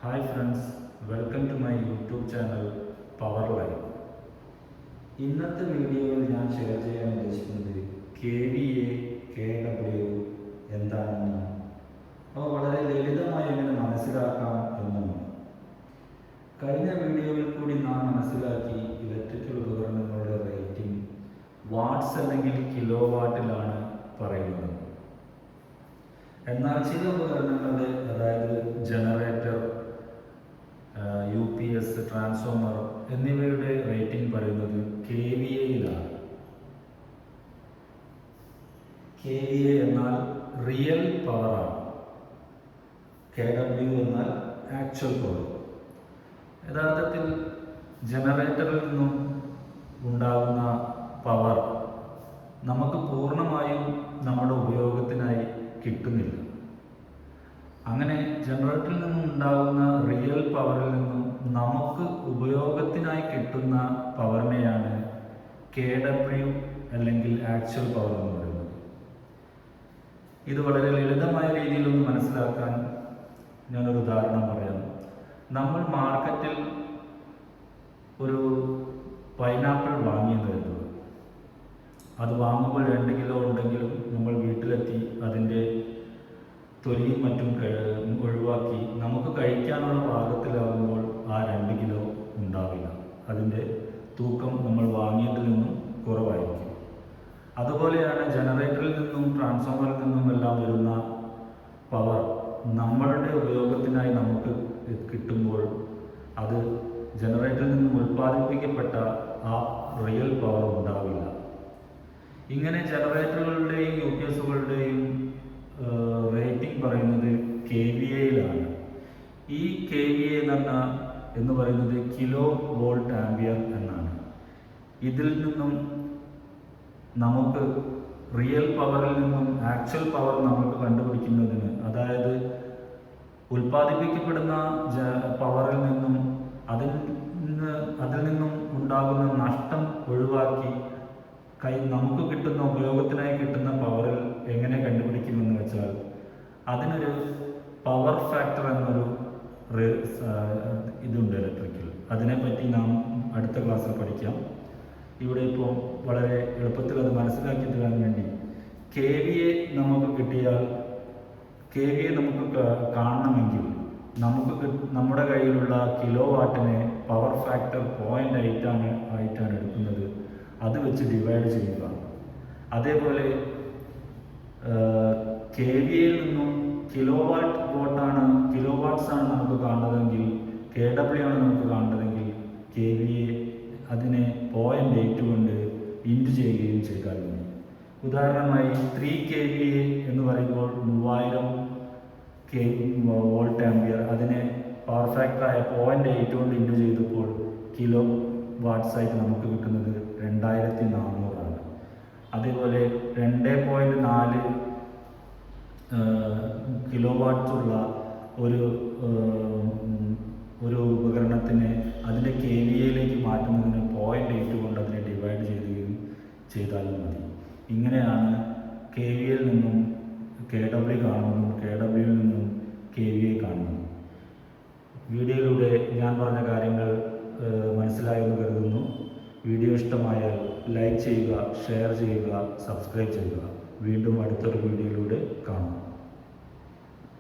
Hi friends, welcome to my YouTube channel power line. ഇന്നത്തെ വീഡിയോയിൽ ഞാൻ ഷെയർ ചെയ്യാൻ ഉദ്ദേശിക്കുന്നത് KVA, KW എന്താണെന്നും വളരെ ലളിതമായി എങ്ങനെ മനസ്സിലാക്കാം എന്നുമാണ്. കഴിഞ്ഞ വീഡിയോയിൽ കൂടി നാം മനസ്സിലാക്കി ഇലക്ട്രിക്കൽ ഉപകരണങ്ങളുടെ റേറ്റിംഗ് വാട്ട്സ് അല്ലെങ്കിൽ കിലോ വാട്ടിലാണ് പറയുന്നത്. എന്നാൽ ചില ഉപകരണങ്ങളുടെ, അതായത് ജനറേറ്റർ, UPS, ട്രാൻസ്ഫോമർ എന്നിവയുടെ റേറ്റിംഗ് പറയുന്നത് KVAയിലാണ്. KVA എന്നാൽ റിയൽ പവറാണ്, KW എന്നാൽ ആക്ച്വൽ പവർ. യഥാർത്ഥത്തിൽ ജനറേറ്ററിൽ നിന്നും ഉണ്ടാകുന്ന പവർ നമുക്ക് പൂർണ്ണമായും നമ്മുടെ ഉപയോഗത്തിനായി കിട്ടുന്നില്ല. അങ്ങനെ ജനറേറ്ററിൽ നിന്നും ഉണ്ടാകുന്ന റിയൽ പവറിൽ നിന്നും നമുക്ക് ഉപയോഗത്തിനായി കിട്ടുന്ന പവറിനെയാണ് KW അല്ലെങ്കിൽ ആക്ച്വൽ പവർ എന്ന് പറയുന്നത്. ഇത് വളരെ ലളിതമായ രീതിയിലൊന്ന് മനസ്സിലാക്കാൻ ഞാനൊരു ഉദാഹരണം പറയാം. നമ്മൾ മാർക്കറ്റിൽ ഒരു പൈനാപ്പിൾ വാങ്ങിയെന്ന് കരുതുക. അത് വാങ്ങുമ്പോൾ 2 കിലോ ഉണ്ടെങ്കിലും നമ്മൾ വീട്ടിലെത്തി അതിൻ്റെ തൊലിയും മറ്റും ഒഴിവാക്കി നമുക്ക് കഴിക്കാനുള്ള പാകത്തിലാകുമ്പോൾ ആ 2 കിലോ ഉണ്ടാവില്ല. അതിൻ്റെ തൂക്കം നമ്മൾ വാങ്ങിയതിൽ നിന്നും കുറവായിരിക്കും. അതുപോലെയാണ് ജനറേറ്ററിൽ നിന്നും ട്രാൻസ്ഫോമറിൽ നിന്നും എല്ലാം വരുന്ന പവർ നമ്മളുടെ ഉപയോഗത്തിനായി നമുക്ക് കിട്ടുമ്പോൾ അത് ജനറേറ്ററിൽ നിന്നും ഉൽപ്പാദിപ്പിക്കപ്പെട്ട ആ റിയൽ പവർ ഉണ്ടാവില്ല. ഇങ്ങനെ ജനറേറ്ററുകളുടെയും UPSകളുടെയും റേറ്റിംഗ് പറയുന്നത് KVAയിലാണ്. ഈ KVA എന്ന് പറയുന്നത് കിലോ വോൾട്ട് ആംപിയർ എന്നാണ്. ഇതിൽ നിന്നും നമുക്ക് റിയൽ പവറിൽ നിന്നും ആക്ച്വൽ പവർ നമുക്ക് കണ്ടുപിടിക്കുന്നതിന്, അതായത് ഉൽപ്പാദിപ്പിക്കപ്പെടുന്ന പവറിൽ നിന്നും അതിൽ നിന്നും ഉണ്ടാകുന്ന നഷ്ടം ഒഴിവാക്കി നമുക്ക് കിട്ടുന്ന ഉപയോഗത്തിനായി കിട്ടുന്ന പവറിൽ എങ്ങനെ കണ്ടുപിടിക്കുമെന്ന് വെച്ചാൽ അതിനൊരു പവർ ഫാക്ടർ എന്നൊരു ഇതുണ്ട് ഇലക്ട്രിക്കൽ. അതിനെപ്പറ്റി നാം അടുത്ത ക്ലാസ്സിൽ പഠിക്കാം. ഇവിടെ ഇപ്പോൾ വളരെ എളുപ്പത്തിൽ അത് മനസ്സിലാക്കി തരാൻ വേണ്ടി KVA നമുക്ക് കിട്ടിയാൽ, KVA നമുക്ക് കാണണമെങ്കിൽ നമ്മുടെ കയ്യിലുള്ള കിലോ വാട്ടിനെ പവർ ഫാക്ടർ 0.8 ആയിട്ടാണ് എടുക്കുന്നത്. അത് വെച്ച് ഡിവൈഡ് ചെയ്യുക. അതേപോലെ KVAയിൽ നിന്നും കിലോ വാട്ട്സ് ആണ് നമുക്ക് കാണുന്നതെങ്കിൽ, KW ആണ് നമുക്ക് കാണുന്നതെങ്കിൽ KVA അതിനെ 0.8 കൊണ്ട് ഇൻറ്റു ചെയ്യുകയും ചെയ്താൽ മതി. ഉദാഹരണമായി 3 KVA എന്ന് പറയുമ്പോൾ 3000 വോൾട്ട് ആംപിയർ, അതിനെ പവർ ഫാക്ടറായ 0.8 കൊണ്ട് ഇൻറ്റു ചെയ്തപ്പോൾ കിലോ വാട്ട്സ് ആയിട്ട് നമുക്ക് കിട്ടുന്നത് 2400 ആണ്. അതേപോലെ 2.4 കിലോ വാട്ട്സ് ഉള്ള ഒരു ഉപകരണത്തിനെ അതിൻ്റെ KVAയിലേക്ക് മാറ്റുന്നതിന് 0.8 കൊണ്ട് അതിനെ ഡിവൈഡ് ചെയ്യുകയും ചെയ്താലും മതി. ഇങ്ങനെയാണ് KVAയിൽ നിന്നും KW കാണുന്നതും KWയിൽ നിന്നും KVA കാണുന്നതും. വീഡിയോയിലൂടെ ഞാൻ പറഞ്ഞ കാര്യങ്ങൾ മനസ്സിലായെന്ന് കരുതുന്നു. വീഡിയോ ഇഷ്ടമായാൽ ലൈക്ക് ചെയ്യുക, ഷെയർ ചെയ്യുക, സബ്സ്ക്രൈബ് ചെയ്യുക. വീണ്ടും അടുത്തൊരു വീഡിയോയിലൂടെ കാണാം.